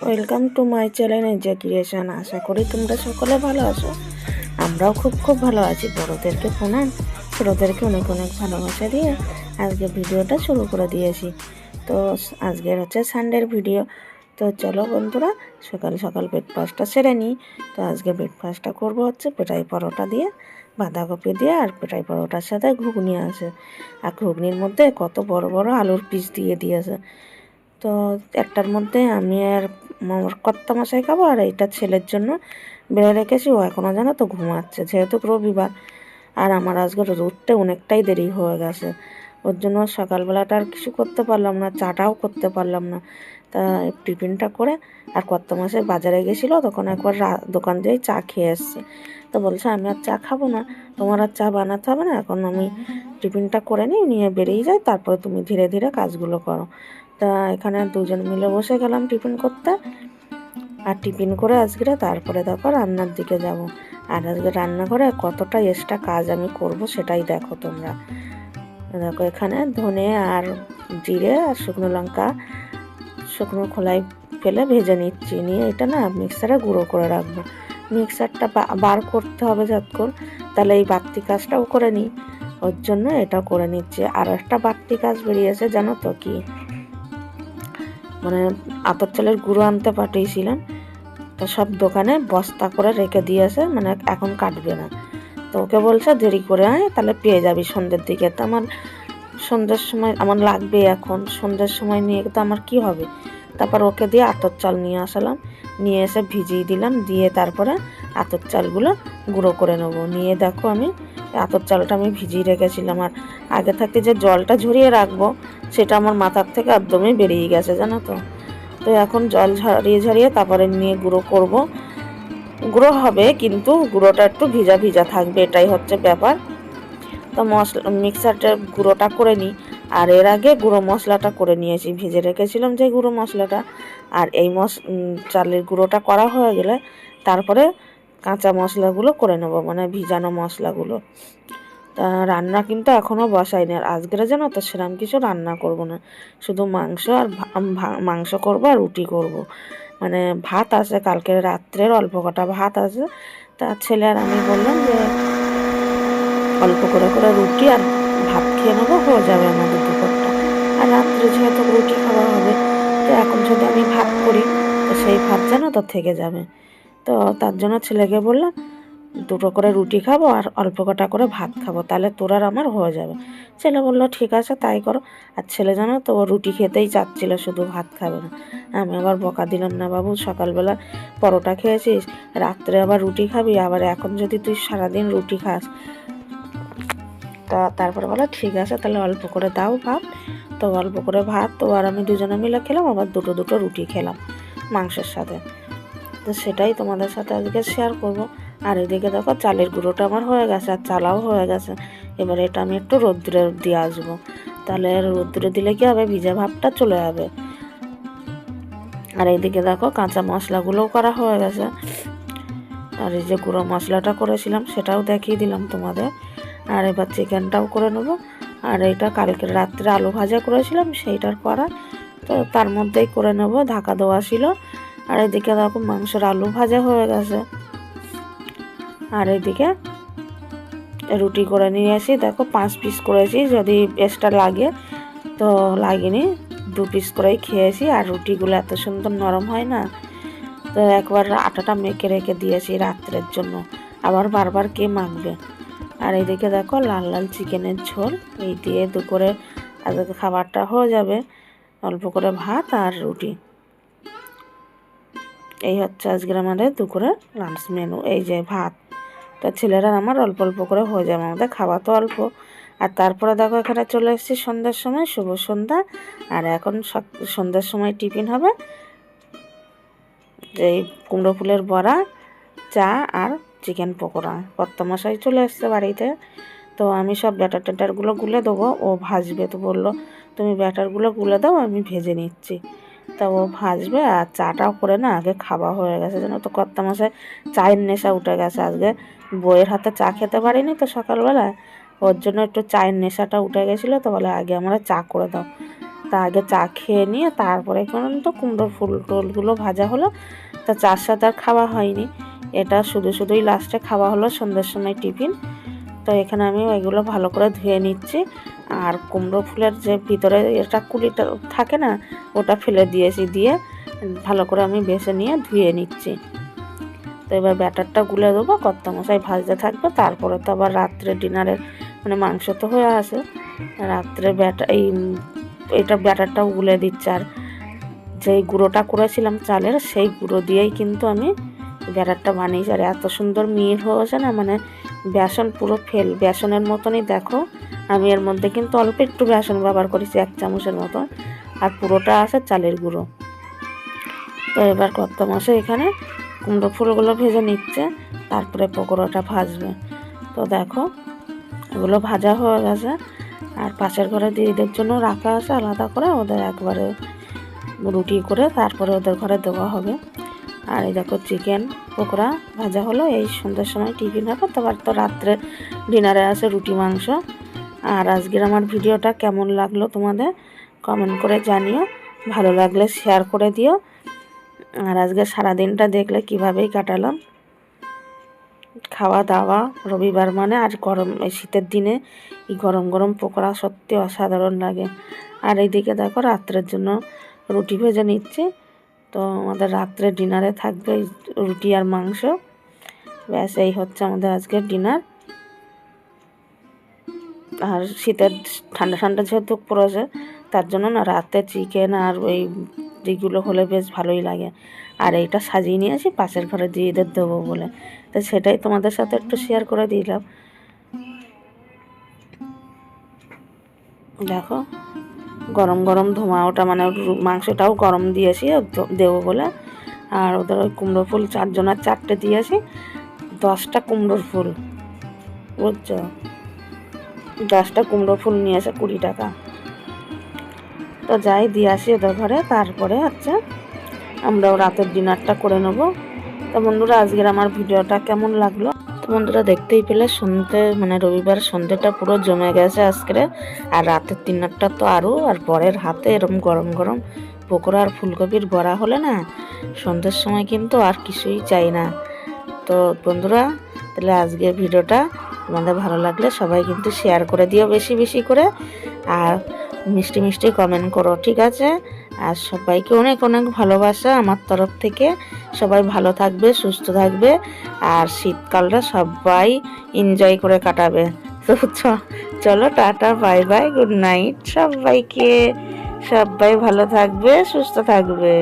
Welcome to my channel Enjoy Creation. আশা করি তোমরা সকলে ভালো আছো। আমরাও খুব ভালো আছি। বড়োদেরকে প্রণাম, ছোটোদেরকে অনেক অনেক ভালোবাসা দিয়ে আজকে ভিডিওটা শুরু করে দিয়েছি। তো আজকের হচ্ছে সানডের ভিডিও। তো চলো বন্ধুরা, সকাল সকাল ব্রেকফাস্টটা সেরে নিই। তো আজকে ব্রেকফাস্টটা করবো হচ্ছে পেটাই পরোটা দিয়ে, বাঁধাকপি দিয়ে, আর পেটাই পরোটার সাথে ঘুগনি আছে। আর ঘুগনির মধ্যে কত বড় বড় আলুর পিস দিয়ে দিয়েছে। তো একটার মধ্যে আমি আর আমার কর্তামশাই খাবো, আর এইটা ছেলের জন্য বেড়ে রেখেছি। ও এখনও জানো তো ঘুমাচ্ছে, যেহেতু রবিবার। আর আমার আজকে উঠতে অনেকটাই দেরি হয়ে গেছে। ওর জন্য সকালবেলাটা আর কিছু করতে পারলাম না, চাটাও করতে পারলাম না। তা টিফিনটা করে, আর কর্তামশাই বাজারে গেছিলো, তখন একবার দোকান দিয়েই চা খেয়ে এসছে। তো বলছে আমি আর চা খাবো না, তোমার আর চা বানাতে হবে না, এখন আমি টিফিনটা করে নিয়ে বেরিয়ে যাই, তারপরে তুমি ধীরে ধীরে কাজগুলো করো। তা এখানে দুজন মিলে বসে গেলাম টিফিন করতে। আর টিফিন করে আজকে তারপরে দেখো রান্নার দিকে যাব। আর আজকে রান্নাঘরে কতটা এক্সট্রা কাজ আমি করব সেটাই দেখো তোমরা। দেখো এখানে ধনে আর জিরে আর শুকনো লঙ্কা শুকনো খোলায় ফেলে ভেজে নিচ্ছি, নিয়ে এটা না মিক্সারে গুঁড়ো করে রাখবো। মিক্সারটা বার করতে হবে যতক্ষণ, তাহলে এই বাড়তি কাজটাও করে নিই। ওর জন্য এটা করে নিচ্ছি। আর একটা বাড়তি কাজ বেরিয়েছে জানো তো কি, মানে আতপ চালের গুঁড়ো আনতে পাঠিয়েছিলাম, তো সব দোকানে বস্তা করে রেখে দিয়েছে, মানে এখন কাটবে না। তো ওকে বলছে দেরি করে আয়, তাহলে পেয়ে যাবি সন্ধ্যের দিকে। তো আমার সন্ধ্যের সময় আমার লাগবে, এখন সন্ধ্যের সময় নিয়ে তো আমার কি হবে। তারপর ওকে দিয়ে আতপ চাল নিয়ে আসলাম, নিয়ে এসে ভিজিয়ে দিলাম, দিয়ে তারপরে আতপ চালগুলো গুঁড়ো করে নেবো। নিয়ে দেখো আমি আতপ চালটা আমি ভিজিয়ে রেখেছিলাম, আর আগে থাকতে যে জলটা ঝরিয়ে রাখবো সেটা আমার মাথার থেকে একদমই বেরিয়ে গেছে জানো তো। তো এখন জল ঝরিয়ে তারপরে নিয়ে গুঁড়ো করব। গুঁড়ো হবে কিন্তু গুঁড়োটা একটু ভিজা ভিজা থাকবে, এটাই হচ্ছে ব্যাপার। তো মিক্সারটা গুঁড়োটা করে নিই। আর এর আগে গুঁড়ো মশলাটা করে নিয়েছি, ভেজে রেখেছিলাম যে গুঁড়ো মশলাটা। আর এই চালের গুঁড়োটা করা হয়ে গেলে তারপরে কাঁচা মশলাগুলো করে নেবো, মানে ভিজানো মশলাগুলো। তা রান্না কিন্তু এখনও বসাইনি। আর আজকের জানো তো সেরকম কিছু রান্না করব না, শুধু মাংস আর মাংস করবো আর রুটি করব। মানে ভাত আছে, কালকে রাত্রের অল্প কটা ভাত আছে। তা ছেলে আর আমি বললাম যে অল্প করে করে রুটি আর ভাত খেয়ে নেবো, হয়ে যাবে আমাদের দুপুরটা। আর রাত্রে যেহেতু রুটি খাওয়া হবে, তো এখন যদি আমি ভাত করি তো সেই ভাত যেন তো থেকে যাবে। তো তার জন্য ছেলেকে বললাম দুটো করে রুটি খাবো আর অল্প কটা করে ভাত খাবো, তাহলে তোর আর আমার হয়ে যাবে। ছেলে বললো ঠিক আছে তাই করো। আর ছেলে জানো তো ও রুটি খেতেই চাচ্ছিল, শুধু ভাত খাবে না। আমি আবার বকা দিলাম, না বাবু সকালবেলা পরোটা খেয়েছিস, রাত্রে আবার রুটি খাবি, আবার এখন যদি তুই সারাদিন রুটি খাস। তা তারপরে বলো ঠিক আছে তাহলে অল্প করে দাও ভাত। তো অল্প করে ভাত তো আর আমি দুজনে মিলে খেলাম, আবার দুটো দুটো রুটি খেলাম মাংসের সাথে। তো সেটাই তোমাদের সাথে আজকে শেয়ার করব। আর এদিকে দেখো চালের গুঁড়োটা আমার হয়ে গেছে, আর চালাও হয়ে গেছে। এবার এটা আমি একটু রোদ্দুরে দিয়ে আসবো, তাহলে রোদ্দুরে দিলে কি হবে, ভিজা ভাবটা চলে যাবে। আর এইদিকে দেখো কাঁচা মশলাগুলোও করা হয়ে গেছে। আর এই যে গুঁড়ো মশলাটা করেছিলাম সেটাও দেখিয়ে দিলাম তোমাদের। আর এবার চিকেনটাও করে নেবো। আর এইটা কালকের রাত্রে আলু ভাজা করেছিলাম সেইটার করা, তো তার মধ্যেই করে নেবো, ঢাকা দেওয়া ছিল। আর এদিকে দেখো মাংসের আলু ভাজা হয়ে গেছে। আর এদিকে রুটি করে নিয়ে আসি, দেখো 5 পিস করেছি, যদি এক্সট্রা লাগে তো লাগেনি, 2 পিস করেই খেয়েছি। আর রুটিগুলো এত সুন্দর নরম হয় না, তো একবার আটাটা মেখে রেখে দিয়েছি রাত্রের জন্য, আবার বারবার কে মাখবে। আর এইদিকে দেখো লাল লাল চিকেনের ঝোল, এই দিয়ে দুপুরে আজকে খাবারটা হয়ে যাবে। অল্প করে ভাত আর রুটি, এই হচ্ছে আজকের আমাদের দুপুরে লাঞ্চ মেনু। এই যে ভাত, তো ছেলেরা আমার অল্প অল্প করে হয়ে যাবে, আমাদের খাওয়া তো অল্প। আর তারপরে দেখো এখানে চলে এসেছি সন্ধ্যার সময়, শুভ সন্ধ্যা। আর এখন সন্ধ্যার সময় টিফিন হবে যে কুমড়ো ফুলের বড়া, চা আর চিকেন পকোড়া। কর্তামশাই চলে এসছে বাড়িতে, তো আমি সব ব্যাটারগুলো গুলে দেবো, ও ভাজবে। তো বললো তুমি ব্যাটারগুলো গুলে দাও, আমি ভেজে নিচ্ছি। তা ও ভাজবে, আর চাটাও করে না আগে খাওয়া হয়ে গেছে যেন তো। কর্তামশাই চায়ের নেশা উঠে গেছে, আজকে বইয়ের হাতে চা খেতে পারিনি তো সকালবেলা, ওর জন্য একটু চায়ের নেশাটা উঠে গেছিলো। তো বলে আগে আমরা চা করে দাও। তা আগে চা খেয়ে নিয়ে তারপরে তো কুমড়োর ফুল টুলগুলো ভাজা হলো। তা চার সাথে আর খাওয়া হয়নি, এটা শুধুই লাস্টে খাওয়া হলো সন্ধ্যের সময় টিফিন। তো এখানে আমি ওইগুলো ভালো করে ধুয়ে নিচ্ছি, আর কুমড়ো ফুলের যে ভিতরে এটা কুলিটা থাকে না, ওটা ফেলে দিয়েছি, দিয়ে ভালো করে আমি বেছে নিয়ে ধুয়ে নিচ্ছি। তো এবার ব্যাটারটা গুলে দেবো, কর্তামশাই ভাজতে থাকবে, তারপরে তো আবার রাত্রে ডিনারের মানে মাংস তো হয়ে আসে, রাত্রে এইটা ব্যাটারটাও গুলে দিচ্ছে। আর যেই গুঁড়োটা করেছিলাম চালের, সেই গুঁড়ো দিয়েই কিন্তু আমি ব্যাটারটা বানিয়েছি। আর এত সুন্দর মিহি হয়েছে না, মানে বেসন পুরো বেসনের মতনই। দেখো আমি এর মধ্যে কিন্তু অল্প একটু বেসন ব্যবহার করেছি, 1 চামচের মতন, আর পুরোটা আছে চালের গুঁড়ো। তো এবার কর্তামশাই এখানে কুমড়ো ফুলগুলো ভেজে নিচ্ছে, তারপরে পকোড়াটা ভাজবে। তো দেখো এগুলো ভাজা হয়ে গেছে, আর পাশের ঘরে দিদিদের জন্য রাখা আছে আলাদা করে, ওদের একবারে রুটি করে তারপরে ওদের ঘরে দেওয়া হবে। আর এই দেখো চিকেন পকোড়া ভাজা হলো, এই সন্ধ্যার সময় টিফিন হবে। তারপর তো রাত্রে ডিনারে আছে রুটি মাংস। আর আজকের আমার ভিডিওটা কেমন লাগলো তোমাদের কমেন্ট করে জানিও, ভালো লাগলে শেয়ার করে দিও। আর আজকে সারাদিনটা দেখলে কীভাবেই কাটালাম, খাওয়া দাওয়া, রবিবার মানে। আর গরম এই শীতের দিনে এই গরম গরম পকোড়া সত্যি অসাধারণ লাগে। আর এইদিকে দেখো রাত্রের জন্য রুটি ভেজে নিচ্ছি। তো আমাদের রাত্রে ডিনারে থাকবে রুটি আর মাংস, ব্যাস এই হচ্ছে আমাদের আজকের ডিনার। আর শীতের ঠান্ডা ঠান্ডা যেহেতু পড়েছে, তার জন্য না রাতে চিকেন আর ওই যেগুলো হলে বেশ ভালোই লাগে। আর এইটা সাজিয়ে নিয়েছি পাশের ঘরে দিদিদের দেবো বলে, তো সেটাই তোমাদের সাথে একটু শেয়ার করে দিলাম। দেখো গরম গরম ধোঁয়া ওটা, মানে মাংসটাও গরম দিয়েছি দেবো বলে। আর ওদের ওই কুমড়ো ফুল 4 জনের 4টে দিয়েছি, 10টা কুমড়োর ফুল, বুঝছো, 10টা কুমড়ো ফুল নিয়েছে 20 টাকা। তো যাই দিয়ে আসি ওদের ঘরে, তারপরে আমরাও রাতের ডিনারটা করে নেব। তো বন্ধুরা আজকের আমার ভিডিওটা কেমন লাগলো, তো বন্ধুরা দেখতেই পেলে মানে রবিবার সন্ধ্যেটা পুরো জমে গেছে আজকে। আর রাতের ডিনারটা তো আরও, আর বরের হাতে এরকম গরম গরম পকোড়া আর ফুলকপির বড়া হলে না সন্ধ্যের সময় কিন্তু আর কিছুই চাই না। তো বন্ধুরা তাহলে আজকের ভিডিওটা তোমাদের ভালো লাগলে সবাই কিন্তু শেয়ার করে দিও বেশি বেশি করে, আর মিষ্টি মিষ্টি কমেন্ট করো, ঠিক আছে? আর সবাইকে অনেক অনেক ভালোবাসা আমার তরফ থেকে। সবাই ভালো থাকবে, সুস্থ থাকবে, আর শীতকালটা সবাই এনজয় করে কাটাবে। তো চলো tata, bye bye, good night সবাইকে। সবাই ভালো থাকবে, সুস্থ থাকবে।